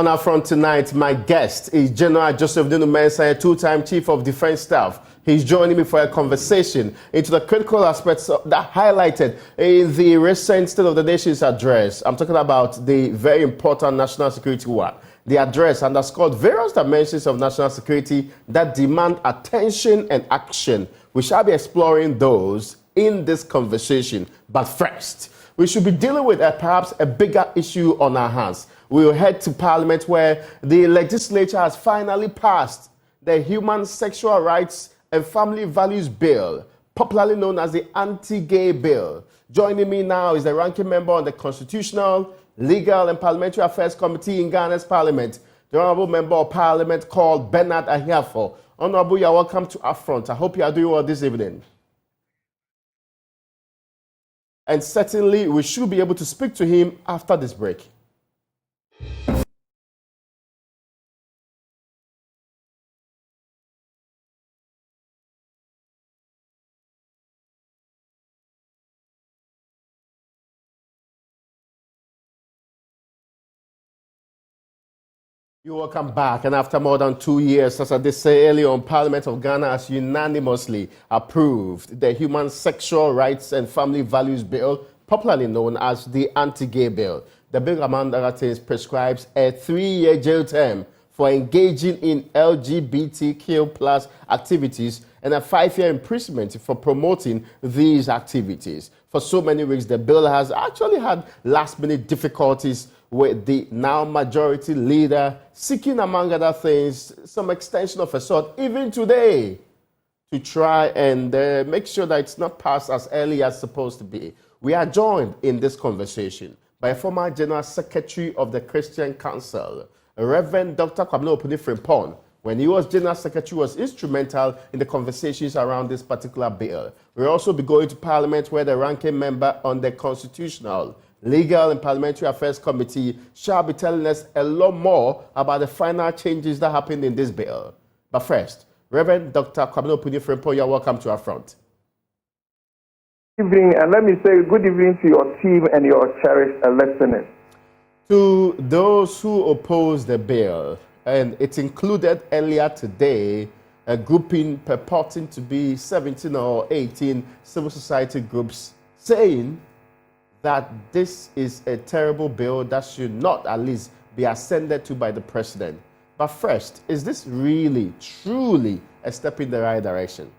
On our front tonight, my guest is General Joseph Dunu Mensah, two-time Chief of Defense Staff. He's joining me for a conversation into the critical aspects that highlighted in the recent State of the Nation's address. I'm talking about the very important national security one. The address underscored various dimensions of national security that demand attention and action. We shall be exploring those in this conversation. But first, we should be dealing with perhaps a bigger issue on our hands. We will head to Parliament, where the legislature has finally passed the Human Sexual Rights and Family Values Bill, popularly known as the Anti-Gay Bill. Joining me now is the ranking member on the Constitutional, Legal and Parliamentary Affairs Committee in Ghana's Parliament, the Honorable Member of Parliament called Bernard Ahiafo. Honorable, you are welcome to Upfront. I hope you are doing well this evening. And certainly, we should be able to speak to him after this break. You're welcome back. And after more than 2 years, as I say earlier on, Parliament of Ghana has unanimously approved the Human Sexual Rights and Family Values Bill, popularly known as the Anti-Gay Bill. The bill, among other things, prescribes a 3-year jail term for engaging in LGBTQ plus activities and a 5-year imprisonment for promoting these activities. For so many weeks, the bill has actually had last-minute difficulties with the now majority leader seeking, among other things, some extension of a sort, even today, to try and make sure that it's not passed as early as supposed to be. We are joined in this conversation by a former General Secretary of the Christian Council, Reverend Dr. Kwabena Opunifrimpong. When he was General Secretary, was instrumental in the conversations around this particular bill. We'll also be going to Parliament, where the ranking member on the Constitutional, Legal and Parliamentary Affairs Committee shall be telling us a lot more about the final changes that happened in this bill. But first, Reverend Dr. Kwabena Opunifrimpong, you're welcome to our front. Good evening, and let me say good evening to your team and your cherished listeners. To those who oppose the bill, and it included earlier today a grouping purporting to be 17 or 18 civil society groups saying that this is a terrible bill that should not at least be ascended to by the president. But first, is this really, truly a step in the right direction?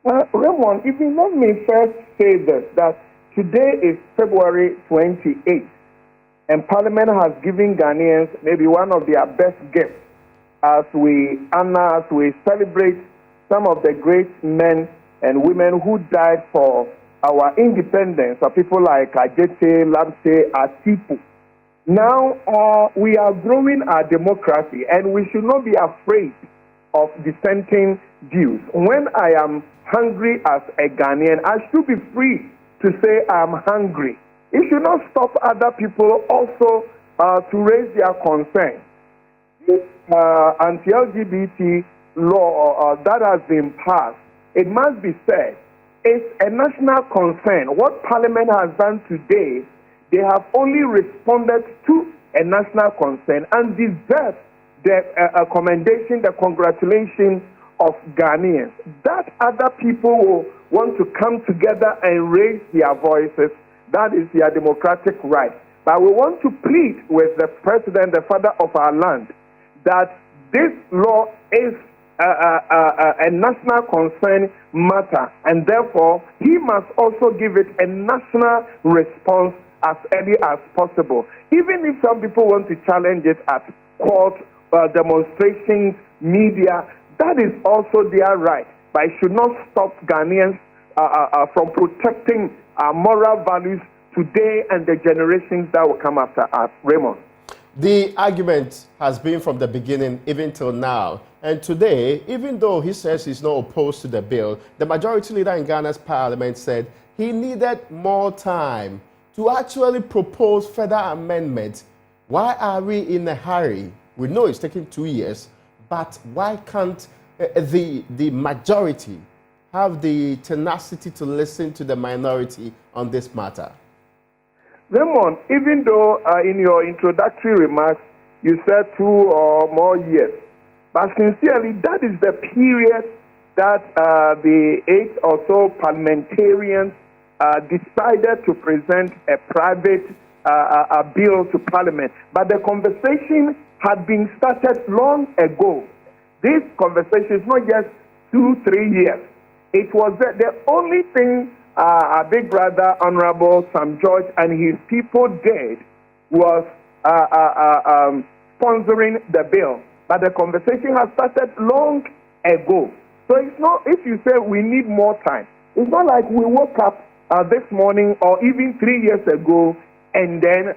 Raymond, if you let me first say this, that today is February 28th, and Parliament has given Ghanaians maybe one of their best gifts as we honor, as we celebrate some of the great men and women who died for our independence, are people like Ajete, Lamse, Atipu. Now, we are growing our democracy, and we should not be afraid of dissenting views. When I am hungry as a Ghanaian, I should be free to say I'm hungry. It should not stop other people also to raise their concerns. This anti-LGBT law that has been passed, it must be said, it's a national concern. What Parliament has done today, they have only responded to a national concern and deserve the commendation, the congratulations of Ghanaians. That other people will want to come together and raise their voices, that is their democratic right. But we want to plead with the president, the father of our land, that this law is a national concern matter, and therefore he must also give it a national response as early as possible. Even if some people want to challenge it at court, demonstrations, media, that is also their right. But it should not stop Ghanaians from protecting our moral values today and the generations that will come after us. Raymond. The argument has been from the beginning, even till now. And today, even though he says he's not opposed to the bill, the majority leader in Ghana's parliament said he needed more time to actually propose further amendments. Why are we in a hurry? We know it's taking 2 years, but why can't the majority have the tenacity to listen to the minority on this matter? Raymond, even though in your introductory remarks you said 2 or more years. But sincerely, that is the period that the 8 or so parliamentarians decided to present a private bill to Parliament. But the conversation had been started long ago. This conversation is not just 2-3 years. It was the only thing our big brother, Honorable Sam George, and his people did was sponsoring the bill. But the conversation has started long ago. So it's not, if you say we need more time, it's not like we woke up this morning or even 3 years ago and then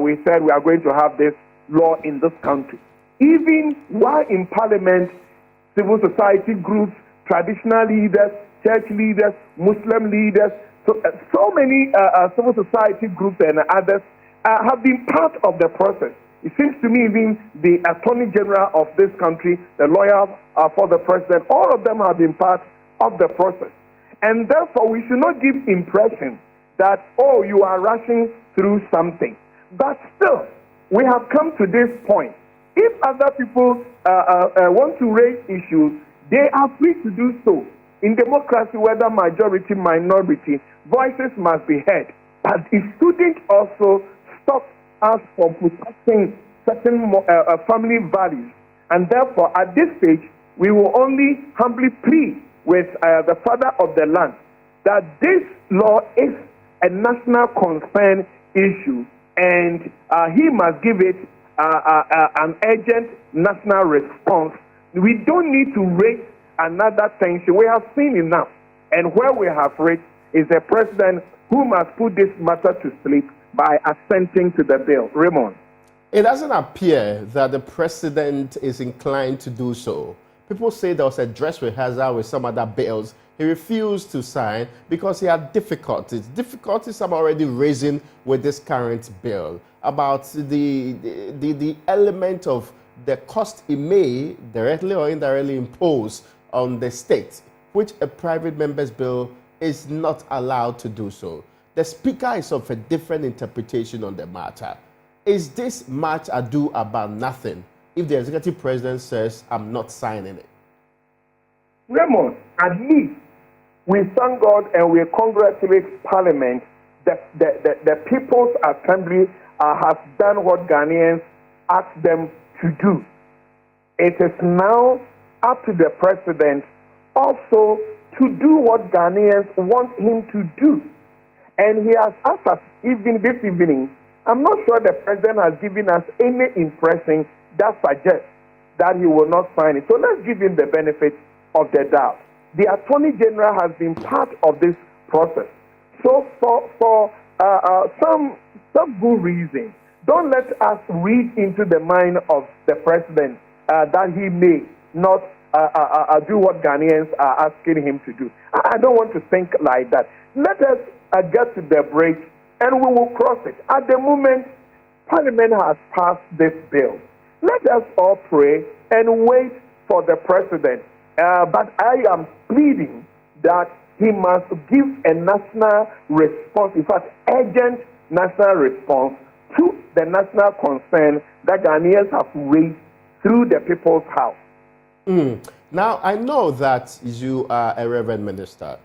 we said we are going to have this law in this country. Even while in Parliament, civil society groups, traditional leaders, church leaders, Muslim leaders, so many civil society groups and others have been part of the process. It seems to me even the Attorney General of this country, the lawyer for the president, all of them have been part of the process. And therefore, we should not give impression that, oh, you are rushing through something. But still, we have come to this point. If other people want to raise issues, they are free to do so. In democracy, whether majority, minority, voices must be heard. But it shouldn't also stop us from protecting certain family values. And therefore, at this stage, we will only humbly plead with the father of the land that this law is a national concern issue, and he must give it an urgent national response. We don't need to raise another tension. We have seen enough. And where we have reached is a president who must put this matter to sleep by assenting to the bill. Raymond. It doesn't appear that the president is inclined to do so. People say there was a dress rehearsal with some other bills. He refused to sign because he had difficulties. Difficulties I'm already raising with this current bill about the element of the cost it may directly or indirectly impose on the state, which a private member's bill is not allowed to do so. The speaker is of a different interpretation on the matter. Is this much ado about nothing if the executive president says, I'm not signing it? Raymond, at least we thank God and we congratulate Parliament that the People's Assembly has done what Ghanaians asked them to do. It is now up to the president also to do what Ghanaians want him to do. And he has asked us, even this evening, I'm not sure the president has given us any impression that suggests that he will not sign it. So let's give him the benefit of the doubt. The Attorney General has been part of this process. So for some good reason, don't let us read into the mind of the president that he may not do what Ghanaians are asking him to do. I don't want to think like that. Let us get to the break and we will cross it. At the moment, Parliament has passed this bill. Let us all pray and wait for the president. But I am pleading that he must give a national response, in fact, urgent national response to the national concern that Ghanaians have raised through the People's House. Now, I know that you are a Reverend Minister.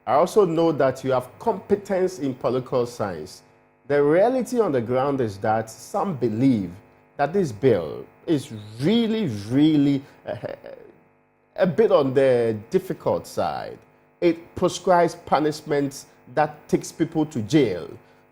I also know that you have competence in political science. The reality on the ground is that some believe that this bill is really a bit on the difficult side. It prescribes punishments that takes people to jail.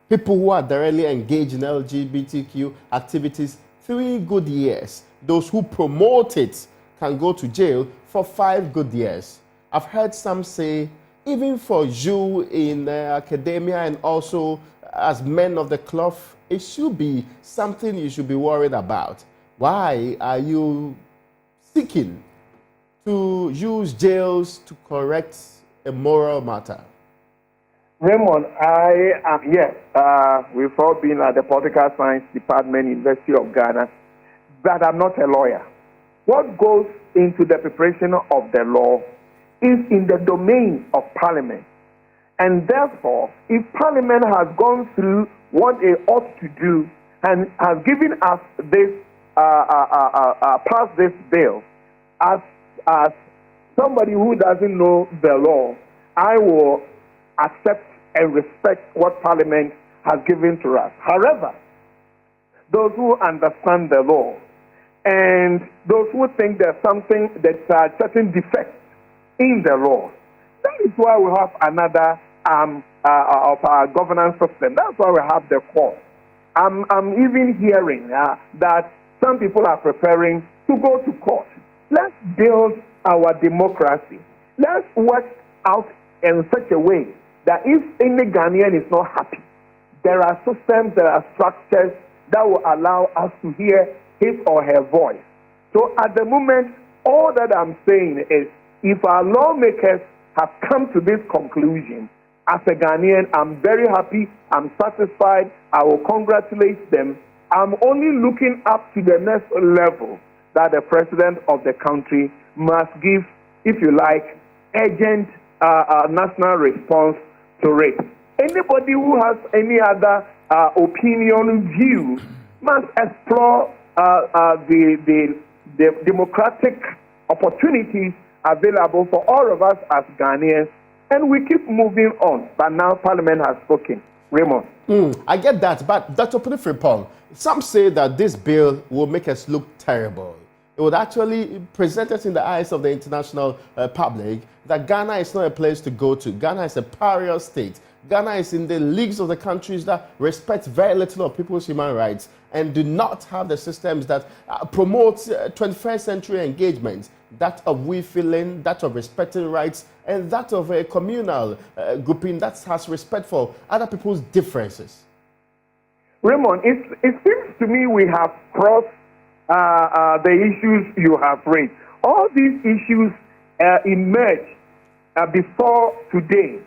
People who are directly engaged in LGBTQ activities, 3 good years. Those who promote it can go to jail for 5 good years. I've heard some say, even for you in academia and also as men of the cloth, it should be something you should be worried about. Why are you seeking to use jails to correct a moral matter? Raymond, I am, yes, we've all been at the Political Science Department, University of Ghana, but I'm not a lawyer. What goes into the preparation of the law is in the domain of Parliament. And therefore, if Parliament has gone through what they ought to do and has given us this pass this bill, as somebody who doesn't know the law, I will accept and respect what Parliament has given to us. However, those who understand the law and those who think there's something that's a certain defect in the law, that is why we have another of our governance system. That's why we have the court. I'm even hearing that some people are preparing to go to court. Let's build our democracy. Let's work out in such a way that if any Ghanaian is not happy, there are systems, there are structures that will allow us to hear his or her voice. So at the moment, all that I'm saying is, if our lawmakers have come to this conclusion, as a Ghanaian, I'm very happy, I'm satisfied, I will congratulate them. I'm only looking up to the next level that the president of the country must give, if you like, urgent national response to it. Anybody who has any other opinion, view, must explore the democratic opportunities available for all of us as Ghanaians, and we keep moving on. But now Parliament has spoken. Raymond. I get that, but Dr. Paul, some say that this bill will make us look terrible. It would actually present us in the eyes of the international public that Ghana is not a place to go to. Ghana is a pariah state. Ghana is in the leagues of the countries that respect very little of people's human rights and do not have the systems that promote 21st century engagement, that of we feeling, that of respecting rights, and that of a communal grouping that has respect for other people's differences. Raymond, it seems to me we have crossed the issues you have raised. All these issues emerged before today.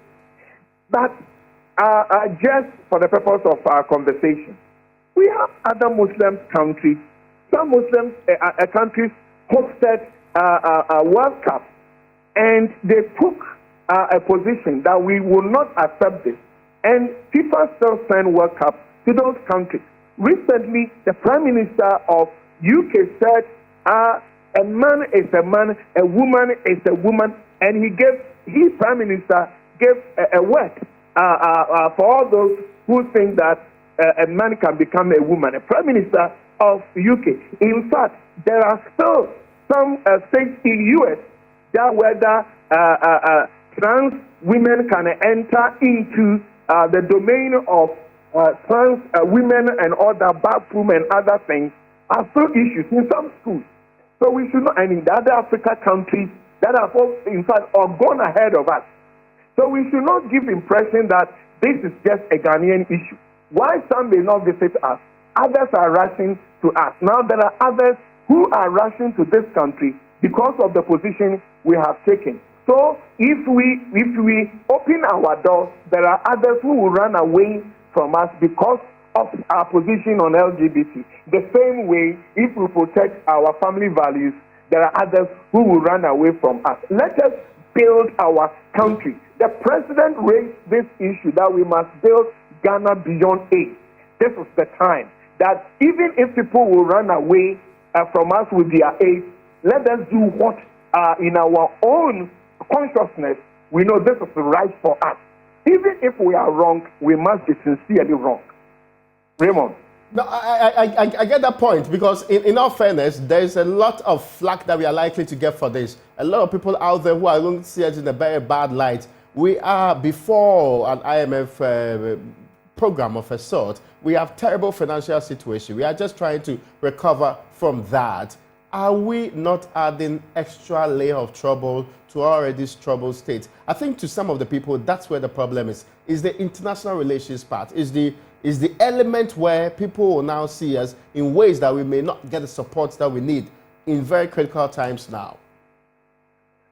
But just for the purpose of our conversation, we have other Muslim countries. Some Muslim countries hosted a World Cup, and they took a position that we will not accept this. And FIFA still send World Cup to those countries. Recently, the Prime Minister of UK said, a man is a man, a woman is a woman, and he Prime Minister gave a word for all those who think that a man can become a woman, a Prime Minister of UK. In fact, there are still some states in US that whether trans women can enter into the domain of trans women and other bathroom and other things are still issues in some schools. So we should not, and in the other Africa countries that have, in fact, are gone ahead of us. So we should not give impression that this is just a Ghanaian issue. Why some may not visit us, others are rushing to us. Now there are others who are rushing to this country because of the position we have taken. So if we open our doors, there are others who will run away from us because of our position on LGBT. The same way, if we protect our family values, there are others who will run away from us. Let us build our country. The president raised this issue that we must build Ghana beyond aid. This is the time that even if people will run away from us with their aid, let us do what in our own consciousness we know this is right for us. Even if we are wrong, we must be sincerely wrong. Raymond. No, I get that point, because in all fairness, there's a lot of flack that we are likely to get for this. A lot of people out there who are going to see us in a very bad light. We are before an IMF program of a sort. We have terrible financial situation. We are just trying to recover from that. Are we not adding extra layer of trouble to already troubled state? I think to some of the people, that's where the problem is the international relations part, is the element where people will now see us in ways that we may not get the support that we need in very critical times now.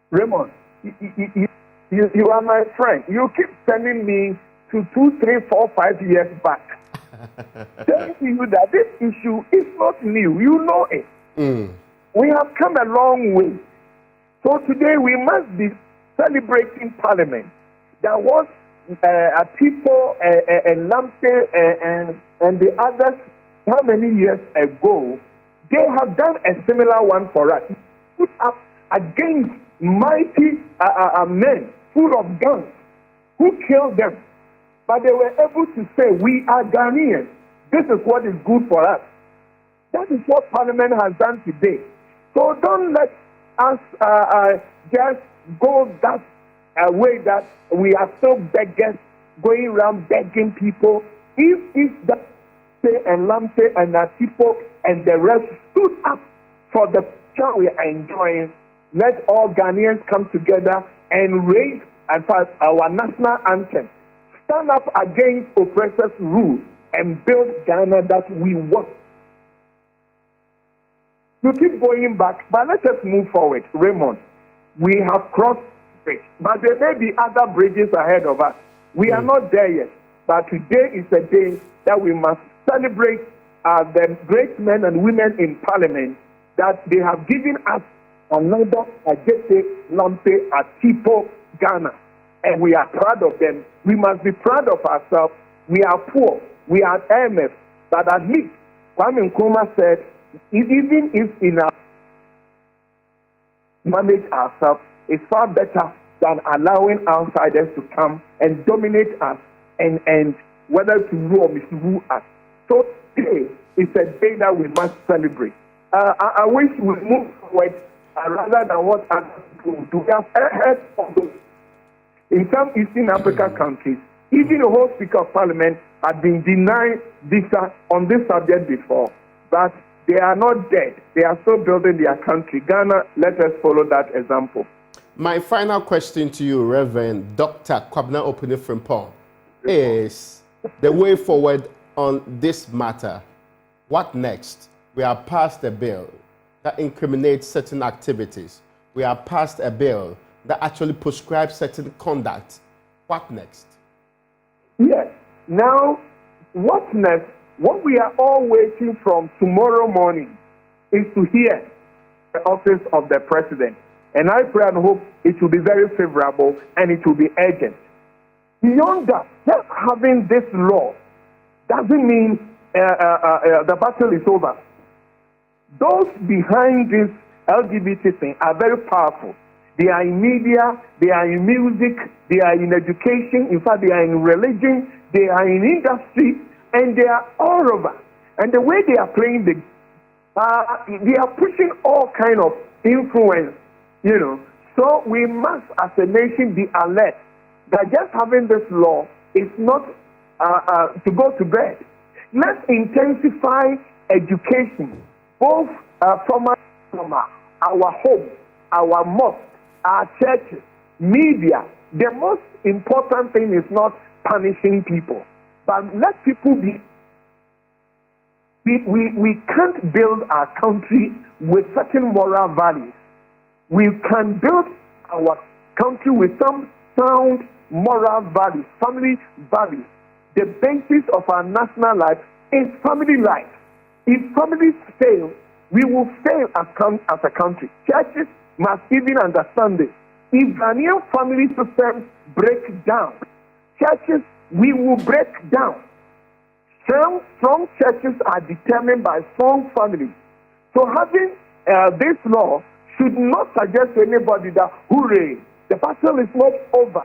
Raymond, you are my friend. You keep sending me to 2, 3, 4, 5 years back, telling you that this issue is not new. You know it. We have come a long way. So today we must be celebrating Parliament. There was people and Lamptey and the others, how many years ago, They have done a similar one for us. Put up against mighty men full of guns who killed them. But they were able to say, we are Ghanaians. This is what is good for us. That is what Parliament has done today. So don't let us just go that way that we are still beggars, going around begging people. If that and Lamte and Atipo and the rest stood up for the future we are enjoying, let all Ghanaians come together and raise and pass our national anthem. Stand up against oppressors' rule and build Ghana that we want. You keep going back, but let us move forward. Raymond, we have crossed the bridge, but there may be other bridges ahead of us. We are not there yet, but today is a day that we must celebrate the great men and women in Parliament that they have given us another Ajete, Lampe, Atipo, Ghana. And we are proud of them. We must be proud of ourselves. We are poor. We are IMF. But at least, Kwame Nkrumah said, even if in our manage ourselves, it's far better than allowing outsiders to come and dominate us and whether to rule or misrule us. So today is a day that we must celebrate. I wish we move forward rather than what other people do. We have heard of those. In some Eastern African countries, even the whole Speaker of Parliament had been denied visa on this subject before. But they are not dead. They are still building their country. Ghana, let us follow that example. My final question to you, Reverend Dr. Kwabena Opuni-Frimpong, is the way forward on this matter. What next? We are passed a bill that incriminates certain activities. We are passed a bill that actually prescribes certain conduct. What next? Yes. Now, what next? What we are all waiting from tomorrow morning is to hear the office of the president. And I pray and hope it will be very favorable and it will be urgent. Beyond that, just having this law doesn't mean the battle is over. Those behind this LGBT thing are very powerful. They are in media, they are in music, they are in education, in fact, they are in religion, they are in industry, and they are all over. And the way they are playing, they are pushing all kind of influence, you know. So we must, as a nation, be alert that just having this law is not to go to bed. Let's intensify education, both from our homes, our mosques, our churches, media. The most important thing is not punishing people, but let people be. We can't build our country with certain moral values. We can build our country with some sound moral values, family values. The basis of our national life is family life. If families fail, we will fail as a country. Churches must even understand this. If Ghanaian family systems break down, churches, we will break down. Strong churches are determined by strong families. So having this law should not suggest to anybody that, hooray, the battle is not over.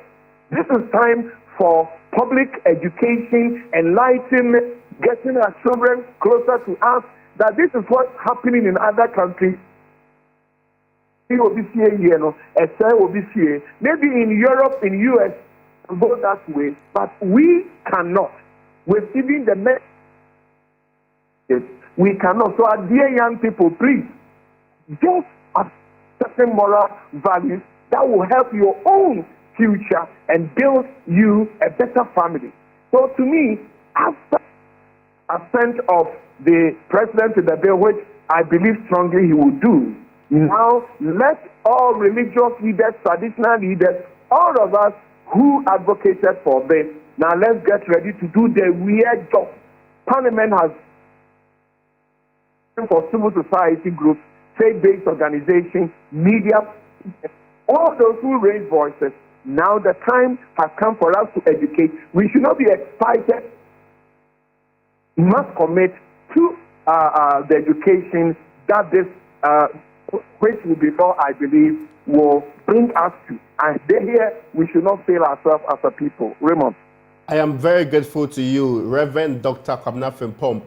This is time for public education, enlightenment, getting our children closer to us, that this is what's happening in other countries. Maybe in Europe, in US, go that way, but we cannot. With even the men, we cannot. So, our dear young people, please, just have certain moral values that will help your own future and build you a better family. So, to me, after assent of the president to the bill, which I believe strongly he will do, now let all religious leaders, traditional leaders, all of us who advocated for this, now let's get ready to do the weird job. Parliament has for civil society groups, faith-based organizations, media, all those who raise voices. Now the time has come for us to educate. We should not be excited. We must commit to the education, that this, which will be law, I believe, will bring us to. And here, we should not fail ourselves as a people. Raymond. I am very grateful to you, Reverend Dr. Kwabena Frimpong.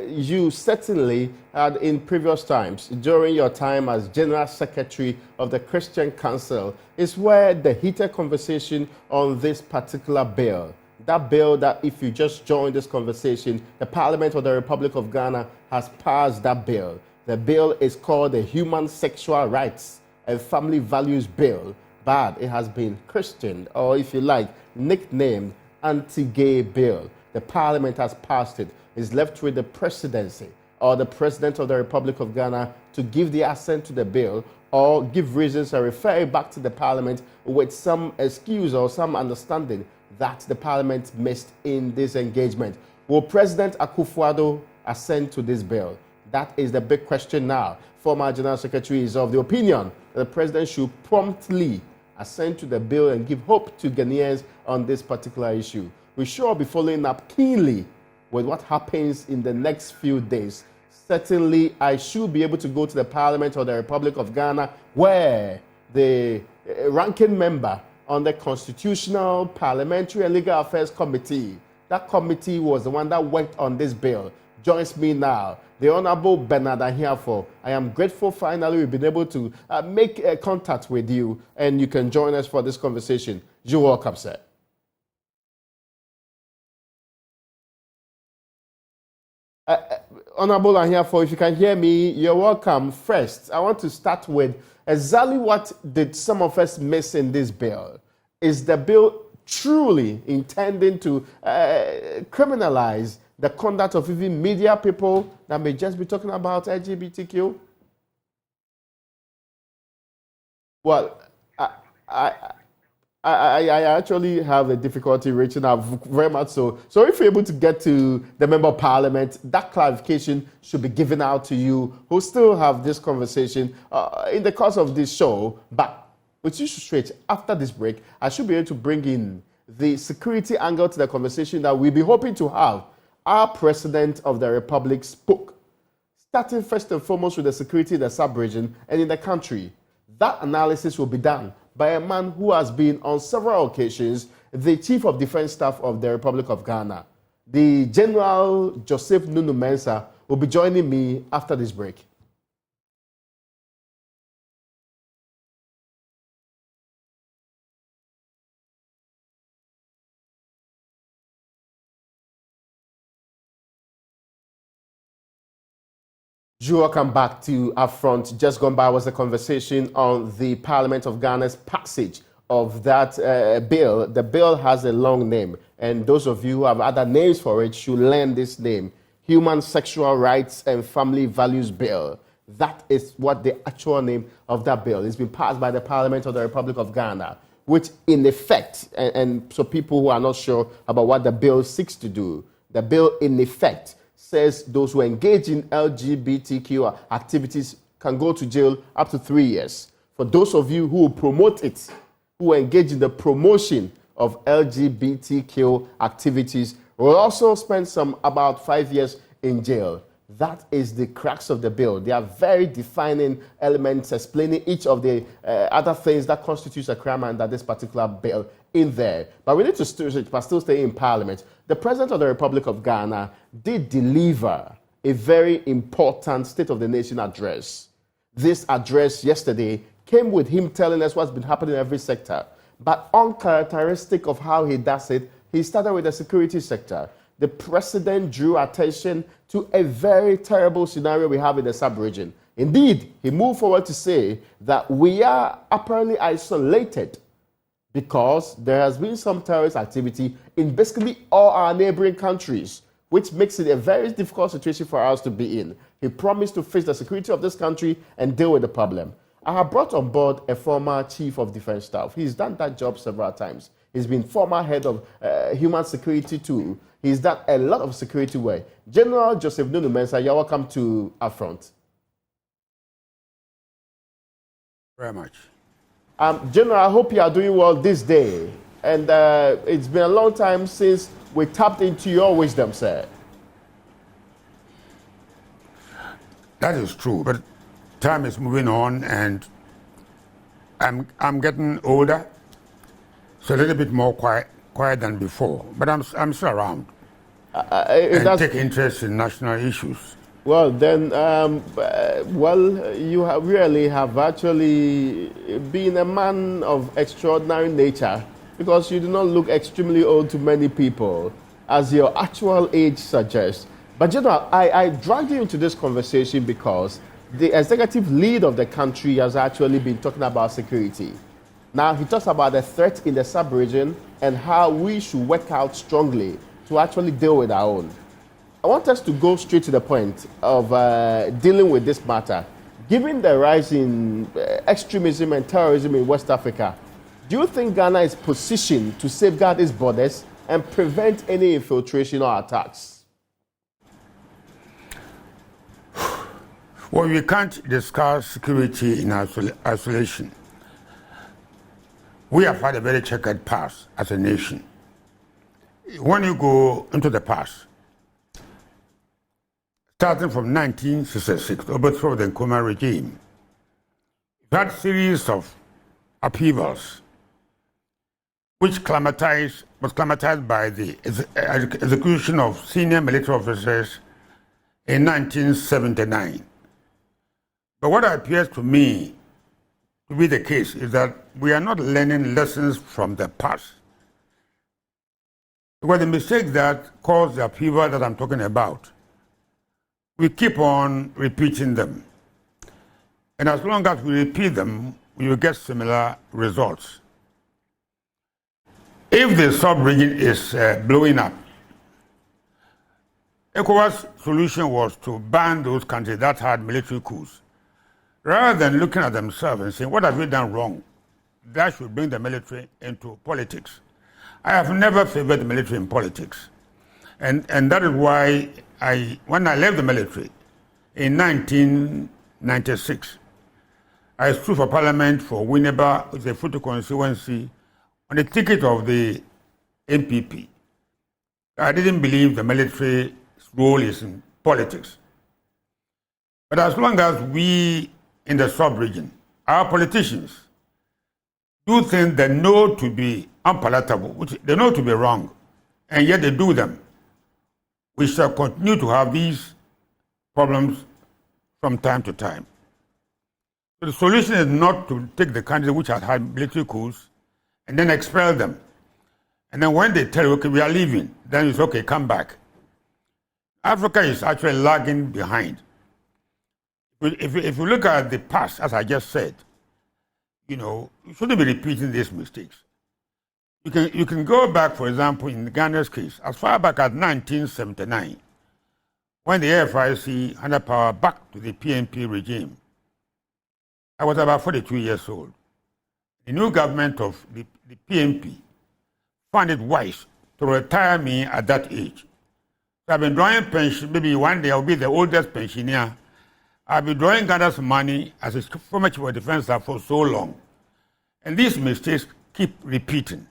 You certainly had in previous times, during your time as General Secretary of the Christian Council, is where the heated conversation on this particular bill, that bill that if you just join this conversation, the Parliament of the Republic of Ghana has passed that bill. The bill is called the Human Sexual Rights and Family Values Bill, but it has been christened, or if you like, nicknamed Anti-Gay Bill. The Parliament has passed it. It's left with the presidency or the President of the Republic of Ghana to give the assent to the bill or give reasons or refer it back to the Parliament with some excuse or some understanding that the Parliament missed in this engagement. Will President Akufo-Addo assent to this bill? That is the big question now. Former General Secretary is of the opinion that the President should promptly assent to the bill and give hope to Ghanaians on this particular issue. We shall be following up keenly with what happens in the next few days. Certainly, I should be able to go to the Parliament of the Republic of Ghana, where the ranking member on the Constitutional, Parliamentary and Legal Affairs Committee, that committee was the one that worked on this bill, joins me now, the Honorable Bernard Ahiafo. I am grateful finally we've been able to make contact with you and you can join us for this conversation. You're welcome, sir. Honorable Ahiafo, if you can hear me, you're welcome. First, I want to start with exactly what did some of us miss in this bill. Is the bill truly intending to criminalize the conduct of even media people that may just be talking about LGBTQ? Well, I actually have a difficulty reaching out very much so. So if you're able to get to the Member of Parliament, that clarification should be given out to you. We'll still have this conversation in the course of this show. But with you straight, after this break, I should be able to bring in the security angle to the conversation that we'll be hoping to have. Our President of the Republic spoke, starting first and foremost with the security in the sub-region and in the country. That analysis will be done by a man who has been on several occasions the Chief of Defense Staff of the Republic of Ghana. The General Joseph Nunu Mensah will be joining me after this break. Welcome back to Upfront. Just gone by was a conversation on the Parliament of Ghana's passage of that bill. The bill has a long name, and those of you who have other names for it should learn this name: Human Sexual Rights and Family Values Bill. That is what the actual name of that bill. It's been passed by the Parliament of the Republic of Ghana, which in effect, and so people who are not sure about what the bill seeks to do, the bill in effect says those who engage in LGBTQ activities can go to jail up to 3 years. For those of you who promote it, who engage in the promotion of LGBTQ activities, will also spend about 5 years in jail. That is the crux of the bill. There are very defining elements explaining each of the other things that constitutes a crime under this particular bill in there. But we need to still stay in Parliament. The President of the Republic of Ghana did deliver a very important State of the Nation address. This address yesterday came with him telling us what's been happening in every sector. But uncharacteristic of how he does it, he started with the security sector. The President drew attention to a very terrible scenario we have in the sub-region. Indeed, he moved forward to say that we are apparently isolated because there has been some terrorist activity in basically all our neighboring countries, which makes it a very difficult situation for us to be in. He promised to face the security of this country and deal with the problem. I have brought on board a former Chief of Defense Staff. He's done that job several times. He's been former head of human security too. He's done a lot of security work. General Joseph Nunu Mensah, you're welcome to Upfront. Very much. General, I hope you are doing well this day. And it's been a long time since we tapped into your wisdom, sir. That is true, but time is moving on, and I'm getting older, so a little bit more quiet than before. But I'm still around and take interest in national issues. Well, then, you really have actually been a man of extraordinary nature, because you do not look extremely old to many people, as your actual age suggests. But I dragged you into this conversation because the executive lead of the country has actually been talking about security. Now, he talks about the threat in the sub-region and how we should work out strongly to actually deal with our own. I want us to go straight to the point of dealing with this matter. Given the rise in extremism and terrorism in West Africa, do you think Ghana is positioned to safeguard its borders and prevent any infiltration or attacks? Well, we can't discuss security in isolation. We have had a very checkered past as a nation. When you go into the past, starting from 1966, overthrow of the Nkrumah regime, we had a series of upheavals which was climatized by the execution of senior military officers in 1979. But what appears to me to be the case is that we are not learning lessons from the past. Because the mistakes that caused the upheaval that I'm talking about, we keep on repeating them. And as long as we repeat them, we will get similar results. If the sub-region is blowing up, ECOWAS' solution was to ban those countries that had military coups. Rather than looking at themselves and saying, what have we done wrong? That should bring the military into politics. I have never favored the military in politics. And that is why when I left the military in 1996, I stood for parliament for Winneba, which is a Futu constituency, on the ticket of the MPP. I didn't believe the military's role is in politics. But as long as we in the sub-region, our politicians do things they know to be unpalatable, which they know to be wrong, and yet they do them, we shall continue to have these problems from time to time. So the solution is not to take the countries which have had military coups and then expel them. And then when they tell you, okay, we are leaving, then it's okay, come back. Africa is actually lagging behind. If you look at the past, as I just said, you shouldn't be repeating these mistakes. You can go back, for example, in Ghana's case, as far back as 1979, when the AFIC handed power back to the PNP regime. I was about 42 years old. The new government of the PNP found it wise to retire me at that age. So I've been drawing pension, maybe one day I'll be the oldest pensioner. I've been drawing Ghana's money as a former chief of defense staff for so long. And these mistakes keep repeating.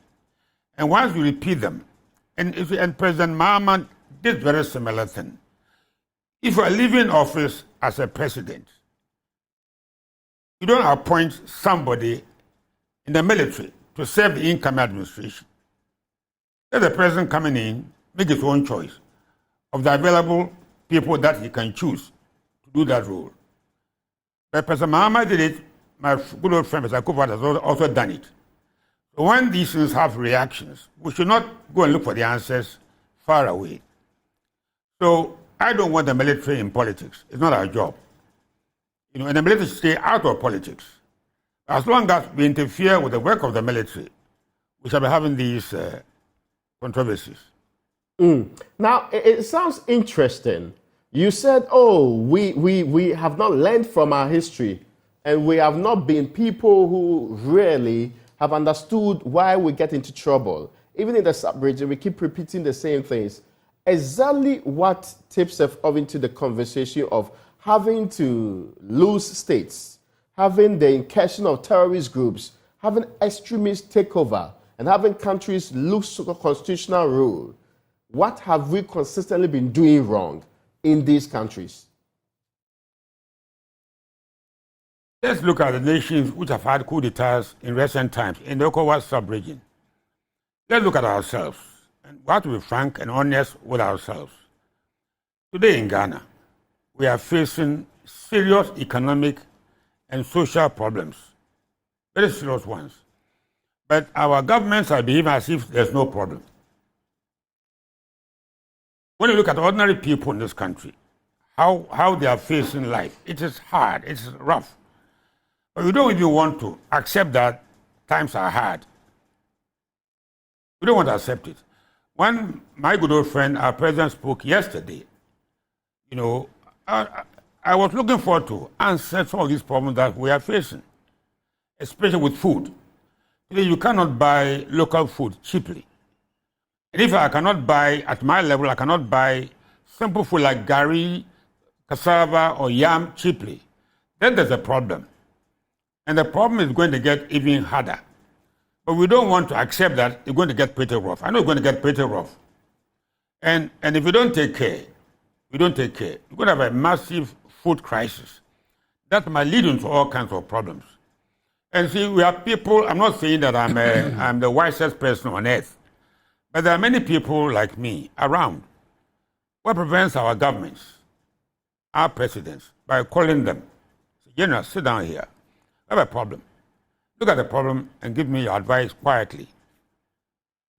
And once you repeat them, and President Mahama did very similar thing. If you are leaving office as a president, you don't appoint somebody in the military to serve the incoming administration. Let the president coming in make his own choice of the available people that he can choose to do that role. But President Mahama did it. My good old friend, Mr. Akufo, has also done it. So when these things have reactions, we should not go and look for the answers far away. So I don't want the military in politics. It's not our job. And the military should stay out of politics. As long as we interfere with the work of the military, we shall be having these controversies. Now, it sounds interesting. You said, we have not learned from our history, and we have not been people who really have understood why we get into trouble. Even in the sub-region, we keep repeating the same things. Exactly what tips us off into the conversation of having to lose states, having the incursion of terrorist groups, having extremists take over, and having countries lose constitutional rule. What have we consistently been doing wrong in these countries? Let's look at the nations which have had coup d'etats in recent times in the ECOWAS sub-region. Let's look at ourselves, and we have to be frank and honest with ourselves. Today in Ghana, we are facing serious economic and social problems, very serious ones. But our governments are behaving as if there's no problem. When you look at ordinary people in this country, how they are facing life, it is hard, it is rough. But we don't even want to accept that times are hard. We don't want to accept it. When my good old friend, our president, spoke yesterday, I was looking forward to answer some of these problems that we are facing, especially with food. Today, you cannot buy local food cheaply. And if I cannot buy, at my level, I cannot buy simple food like gari, cassava, or yam cheaply, then there's a problem. And the problem is going to get even harder. But we don't want to accept that it's going to get pretty rough. I know it's going to get pretty rough. And if we don't take care, we're going to have a massive food crisis that might lead into all kinds of problems. And see, we have people, I'm not saying that I'm the wisest person on earth, but there are many people like me around. What prevents our governments, our presidents, by calling them, General, sit down here. I have a problem. Look at the problem and give me your advice quietly.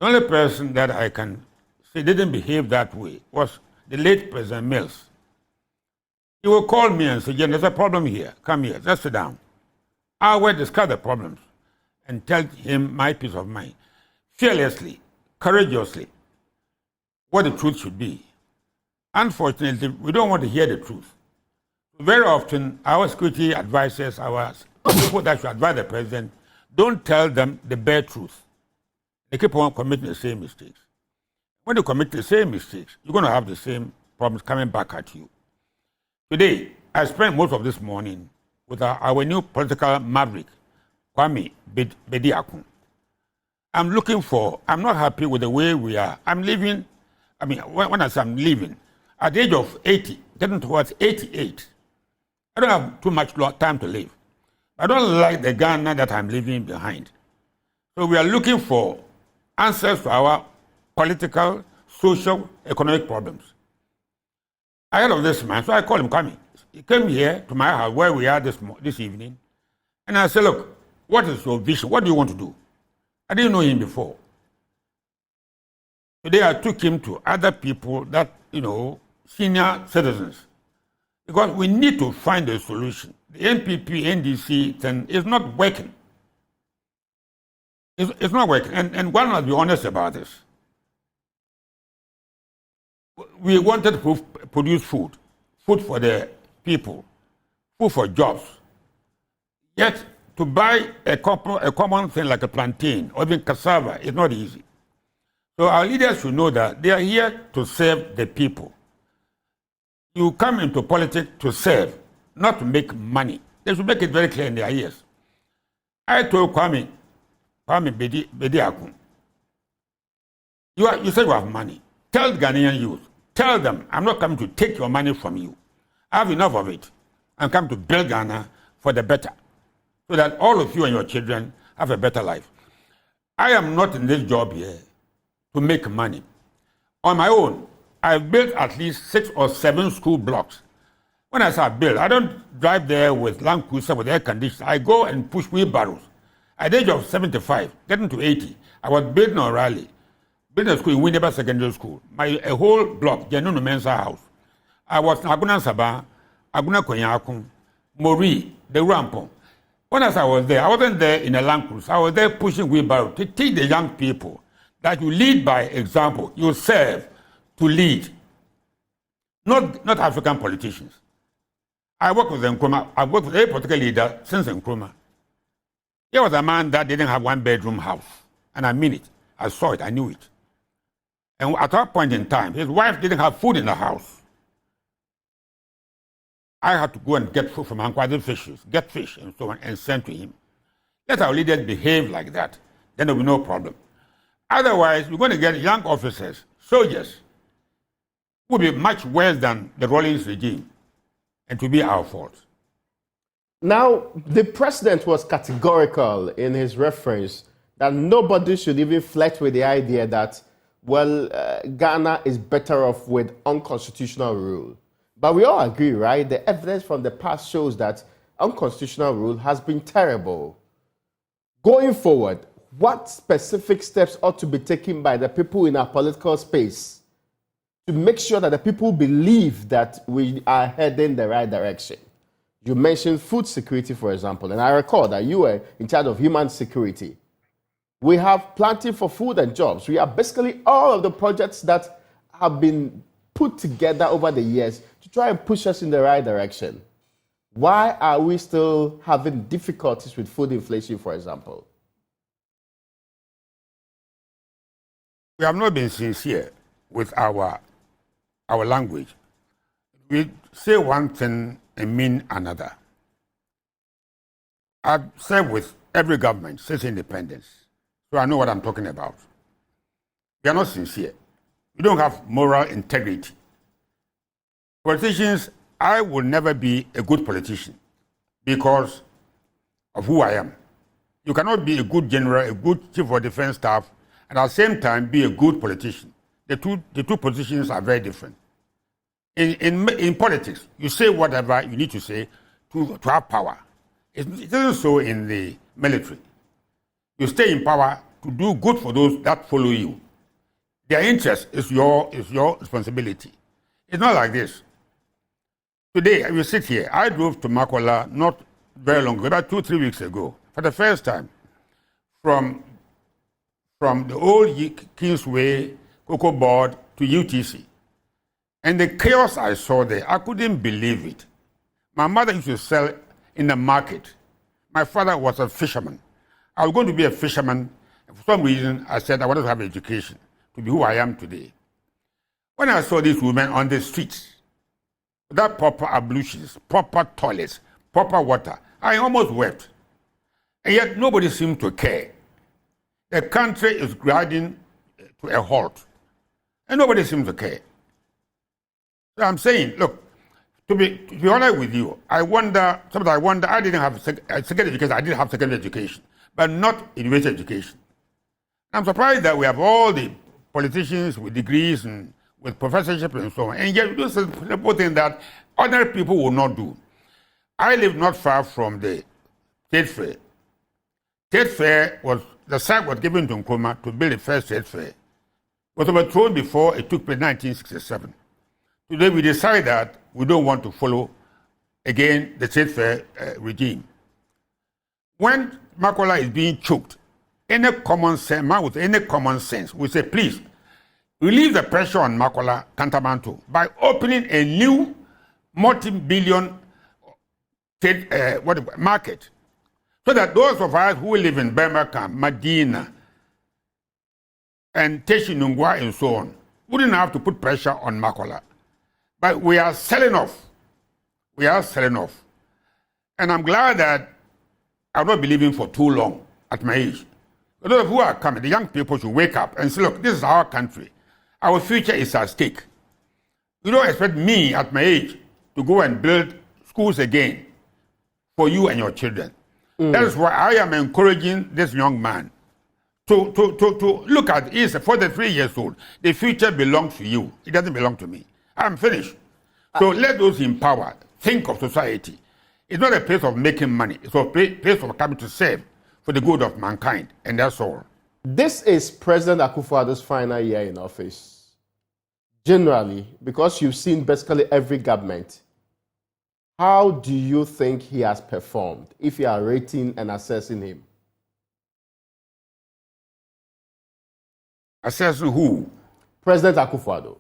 The only person that I can say didn't behave that way was the late President Mills. He will call me and say, there's a problem here. Come here, just sit down. I will discuss the problems and tell him my peace of mind. Fearlessly, courageously, what the truth should be. Unfortunately, we don't want to hear the truth. Very often, our security advisors, our people that should advise the president, don't tell them the bare truth. They keep on committing the same mistakes. When you commit the same mistakes, you're going to have the same problems coming back at you. Today, I spent most of this morning with our new political maverick, Kwame Bediakun. I'm not happy with the way we are. I'm living, when I say I'm living, at the age of 80, getting towards 88, I don't have too much time to live. I don't like the Ghana that I'm leaving behind. So we are looking for answers to our political, social, economic problems. Ahead of this man, so I called him coming. He came here to my house where we are this evening, and I said, look, what is your vision? What do you want to do? I didn't know him before. Today I took him to other people that, senior citizens, because we need to find a solution. The NPP, NDC thing is not working. It's not working. And one must be honest about this. We wanted to produce food for the people, food for jobs. Yet, to buy a common thing like a plantain or even cassava is not easy. So our leaders should know that they are here to serve the people. You come into politics to serve, not to make money. They should make it very clear in their ears. I told Kwame Bediakun, you say you have money. Tell the Ghanaian youth, tell them, I'm not coming to take your money from you. I have enough of it. I'm coming to build Ghana for the better, so that all of you and your children have a better life. I am not in this job here to make money. On my own, I've built at least 6 or 7 school blocks. When I say build, I don't drive there with Land Cruiser with air conditioning. I go and push wheelbarrows. At the age of 75, getting to 80, I was building O'Reilly, building a school in Winneba Secondary School. A whole block, Janunu Mensa House. I was in Aguna Saba, Aguna Konyakun, Mori, the Rampon. When I was there, I wasn't there in a Land Cruiser. I was there pushing wheelbarrow to teach the young people that you lead by example. You serve to lead. Not African politicians. I work with Nkrumah. I've worked with a political leader since Nkrumah. He was a man that didn't have 1-bedroom house. And I mean it. I saw it. I knew it. And at that point in time, his wife didn't have food in the house. I had to go and get food from Ankwadi fishes, get fish and so on, and send to him. Let our leaders behave like that. Then there will be no problem. Otherwise, we're going to get young officers, soldiers, who will be much worse than the Rawlings regime. And to be our fault. Now, the president was categorical in his reference that nobody should even flirt with the idea that, well, Ghana is better off with unconstitutional rule. But we all agree, right? The evidence from the past shows that unconstitutional rule has been terrible. Going forward, what specific steps ought to be taken by the people in our political space to make sure that the people believe that we are heading the right direction? You mentioned food security, for example, and I recall that you were in charge of human security. We have Planting for Food and Jobs. We have basically all of the projects that have been put together over the years to try and push us in the right direction. Why are we still having difficulties with food inflation, for example? We have not been sincere with our language. We say one thing and mean another. I've served with every government since independence, so I know what I'm talking about. We are not sincere. We don't have moral integrity. Politicians, I will never be a good politician because of who I am. You cannot be a good general, a good chief of defense staff, and at the same time be a good politician. The two positions are very different. In politics, you say whatever you need to say to have power. It isn't so in the military. You stay in power to do good for those that follow you. Their interest is your responsibility. It's not like this. Today, we sit here. I drove to Makola not very long ago, about 2-3 weeks ago, for the first time, from the old Kingsway, Cocoa Board to UTC. And the chaos I saw there, I couldn't believe it. My mother used to sell in the market. My father was a fisherman. I was going to be a fisherman. For some reason, I said I wanted to have education to be who I am today. When I saw these women on the streets, without proper ablutions, proper toilets, proper water, I almost wept. And yet nobody seemed to care. The country is grinding to a halt. And nobody seems to care. So I'm saying, look, to be honest with you, I didn't have secondary education. I did have secondary education, but not university education. I'm surprised that we have all the politicians with degrees and with professorship and so on, and yet we do simple things that ordinary people will not do. I live not far from the State Fair. State Fair the site was given to Nkrumah to build the first State Fair. It was overthrown before it took place in 1967. Today we decide that we don't want to follow again the State Fair regime. When Makola is being choked, any common sense, man with any common sense will say, please, relieve the pressure on Makola Kantamanto by opening a new multi-billion market, so that those of us who live in Birmingham, Medina, and Teshinungwa and so on wouldn't have to put pressure on Makola. But we are selling off. We are selling off. And I'm glad that I've not been living for too long at my age. Those who are coming, the young people should wake up and say, look, this is our country. Our future is at stake. You don't expect me at my age to go and build schools again for you and your children. That is why I am encouraging this young man to look at, he's 43 years old. The future belongs to you. It doesn't belong to me. I'm finished. So let those in power think of society. It's not a place of making money. It's a place of coming to serve for the good of mankind, and that's all. This is President Akufo-Addo's final year in office. Generally, because you've seen basically every government, how do you think he has performed if you are rating and assessing him? Assessing who? President Akufo-Addo.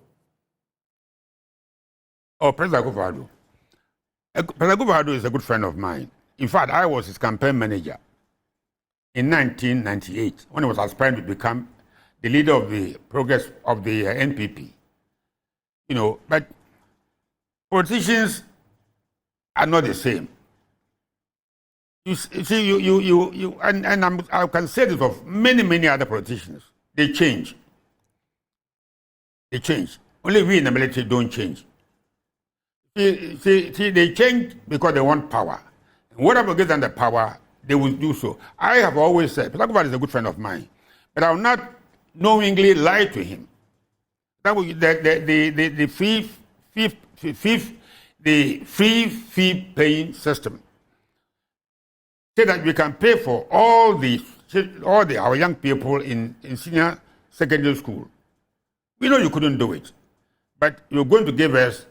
Oh, President Akufo-Addo. President Akufo-Addo is a good friend of mine. In fact, I was his campaign manager in 1998 when he was aspiring to become the leader of the progress of the NPP. You know, but politicians are not the same. You see, I can say this of many other politicians. They change. They change. Only we in the military don't change. See, they change because they want power. Whatever gives them the power, they will do so. I have always said, Peter Govat is a good friend of mine, but I will not knowingly lie to him. That will, the free fee paying system, so that we can pay for all our young people in senior secondary school. We know you couldn't do it, but you're going to give us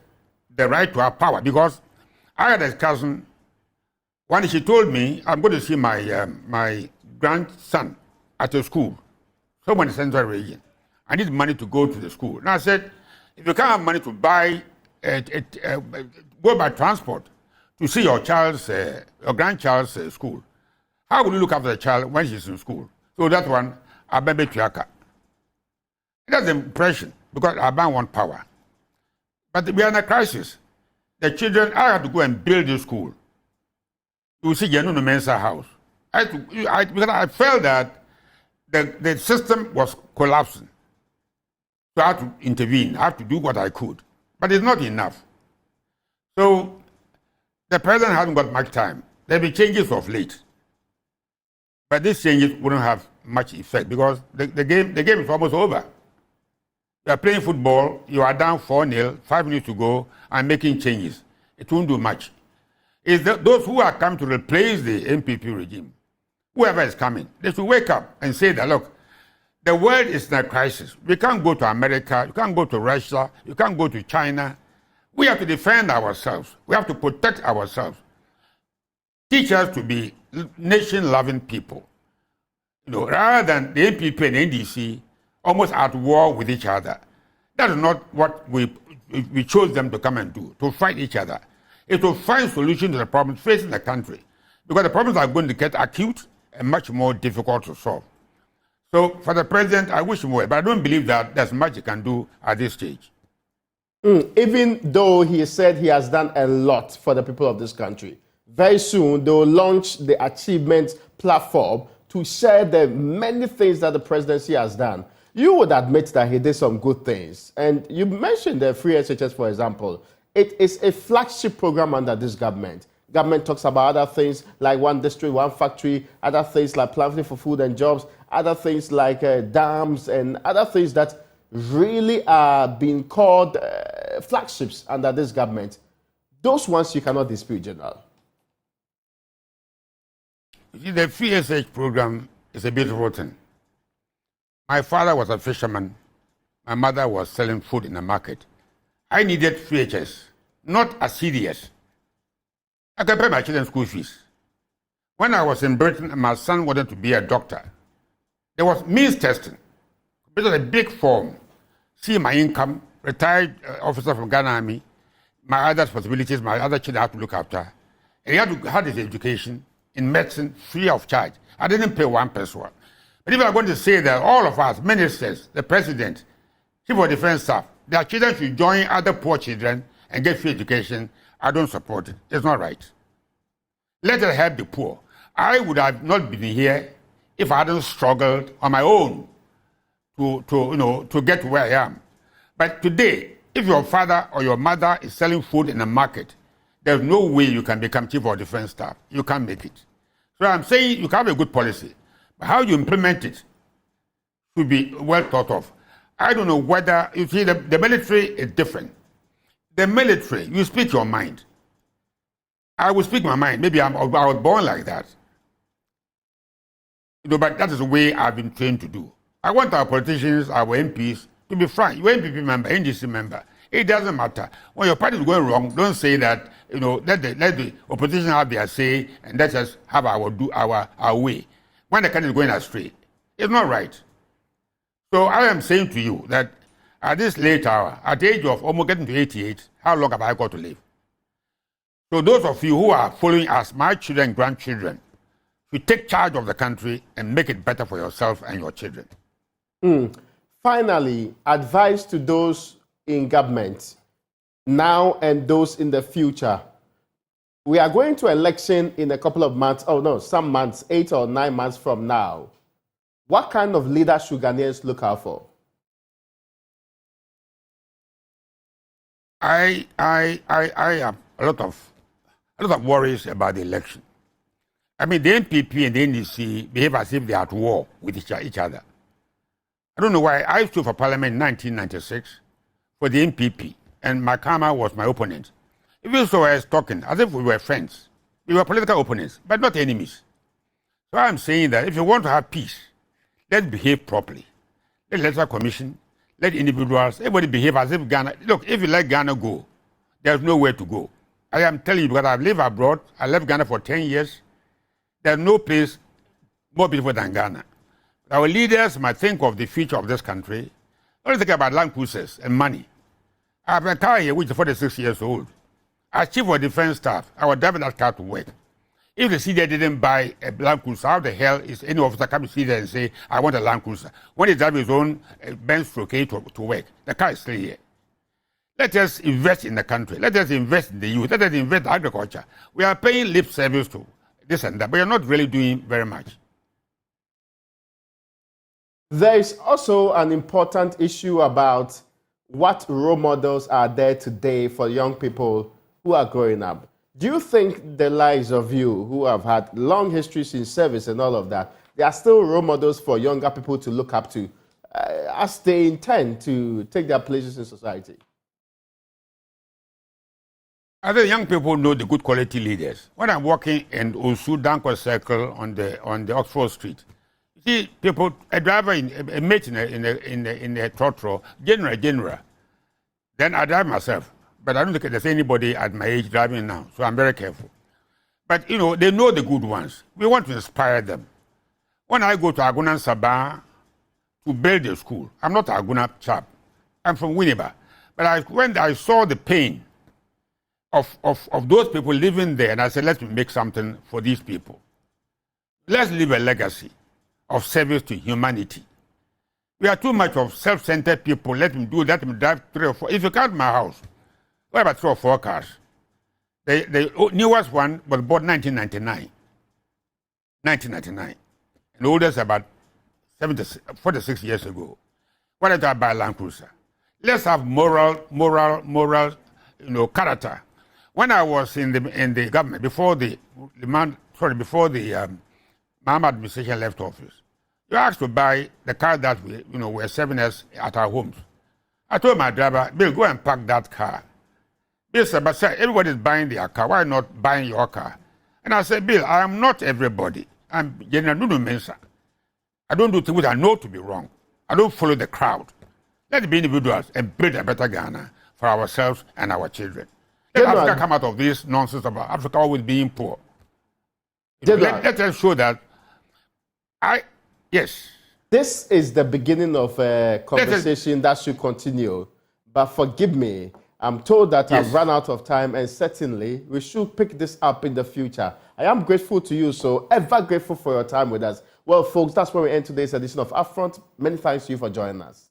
the right to have power, because I had a cousin. One day she told me, I'm going to see my grandson at a school, somewhere in the central region. I need money to go to the school. And I said, if you can't have money to buy, go by transport to see your grandchild's school, how will you look after the child when she's in school? So that one, Abebe Tuaka. That's the impression, because Aban want power. But we are in a crisis. The children, I have to go and build the school. You see, Yanu Mensa house. Because I felt that the system was collapsing. So I had to intervene. I had to do what I could. But it's not enough. So the president hasn't got much time. There'll be changes of late. But these changes wouldn't have much effect, because the game is almost over. You are playing football, you are down 4-0, 5 minutes to go, and making changes. It won't do much. It's those who are coming to replace the MPP regime, whoever is coming, they should wake up and say that, look, the world is in a crisis. We can't go to America, you can't go to Russia, you can't go to China. We have to defend ourselves. We have to protect ourselves. Teach us to be nation-loving people. Rather than the MPP and the NDC almost at war with each other. That is not what we chose them to come and do, to fight each other. It's to find solutions to the problems facing the country. Because the problems are going to get acute and much more difficult to solve. So for the president, I wish him well, but I don't believe that there's much he can do at this stage. Even though he said he has done a lot for the people of this country, very soon they will launch the achievement platform to share the many things that the presidency has done. You would admit that he did some good things. And you mentioned the free SHS, for example. It is a flagship program under this government. Government talks about other things like one district, one factory, other things like planting for food and jobs, other things like dams, and other things that really are being called flagships under this government. Those ones you cannot dispute, General. You see, the free SH program is a beautiful thing. My father was a fisherman. My mother was selling food in the market. I needed free HS, not a CDS. I can pay my children's school fees. When I was in Britain and my son wanted to be a doctor, there was means testing. It was a big form. See my income, retired officer from Ghana Army, my other responsibilities, my other children I had to look after. And he had to have his education in medicine free of charge. I didn't pay 1 peso. But if you are going to say that all of us, ministers, the president, chief of defense staff, their children should join other poor children and get free education, I don't support it. It's not right. Let us help the poor. I would have not been here if I hadn't struggled on my own to get where I am. But today, if your father or your mother is selling food in the market, there's no way you can become chief of defense staff. You can't make it. So I'm saying you can have a good policy, but how you implement it should be well thought of. I don't know whether, you see, the military is different. The military, you speak your mind. I will speak my mind. Maybe I was born like that. But that is the way I've been trained to do. I want our politicians, our MPs, to be frank. You're MPP member, NDC member. It doesn't matter. When your party is going wrong, don't say that, let the opposition have their say and let us have our way. When the country is going astray, it's not right. So I am saying to you that at this late hour, at the age of almost getting to 88, how long have I got to live? So those of you who are following us, my children and grandchildren, should take charge of the country and make it better for yourself and your children. Finally, advice to those in government now and those in the future. We are going to election in a couple of months, some months, 8 or 9 months from now. What kind of leader should Ghanaians look out for? I have a lot of worries about the election. I mean, the NPP and the NDC behave as if they are at war with each other. I don't know why. I stood for parliament in 1996 for the NPP, and Makama was my opponent. Even so, I was talking as if we were friends. We were political opponents, but not enemies. So I'm saying that if you want to have peace, let's behave properly. Let the Electoral Commission, let individuals, everybody behave as if Ghana. Look, if you let Ghana go, there's nowhere to go. I am telling you because I've lived abroad. I left Ghana for 10 years. There's no place more beautiful than Ghana. Our leaders might think of the future of this country. Don't think about land cruisers and money. I have a car here which is 46 years old. As chief of defense staff, I was driving that car to work. If the CDA didn't buy a land cruiser, how the hell is any officer come to CDA and say, I want a land cruiser? When he drives his own Benz to work, the car is still here. Let us invest in the country. Let us invest in the youth. Let us invest in agriculture. We are paying lip service to this and that, but you're not really doing very much. There is also an important issue about what role models are there today for young people who are growing up. Do you think the likes of you, who have had long histories in service and all of that, they are still role models for younger people to look up to as they intend to take their places in society? I think young people know the good quality leaders. When I'm walking in Osu Danko Circle on the Oxford Street, you see people, a driver, a mate in a trotro, general. Then I drive myself, but I don't think there's anybody at my age driving now, so I'm very careful. But they know the good ones. We want to inspire them. When I go to Aguna Sabah to build a school, I'm not an Aguna chap. I'm from Winneba. But when I saw the pain of those people living there, and I said, let's make something for these people. Let's leave a legacy of service to humanity. We are too much of self-centered people. Let them do, let them drive 3 or 4. If you count my house, we have about 3 or 4 cars. The newest one was bought 1999. And the oldest about 46 years ago. Why don't I buy a Land Cruiser? Let's have moral, character. When I was in the government, before the Mahama administration left office, you asked to buy the car that were serving us at our homes. I told my driver, Bill, go and park that car. Bill said, but sir, everybody's buying their car. Why not buying your car? And I said, Bill, I am not everybody. I'm General Nunu Mensah. I don't do things which I know to be wrong. I don't follow the crowd. Let's be individuals and build a better Ghana for ourselves and our children. Let Africa come out of this nonsense about Africa always being poor. Let us show that. Yes. This is the beginning of a conversation that should continue. But forgive me, I'm told that I've run out of time, and certainly we should pick this up in the future. I am grateful to you, so ever grateful for your time with us. Well, folks, that's where we end today's edition of Upfront. Many thanks to you for joining us.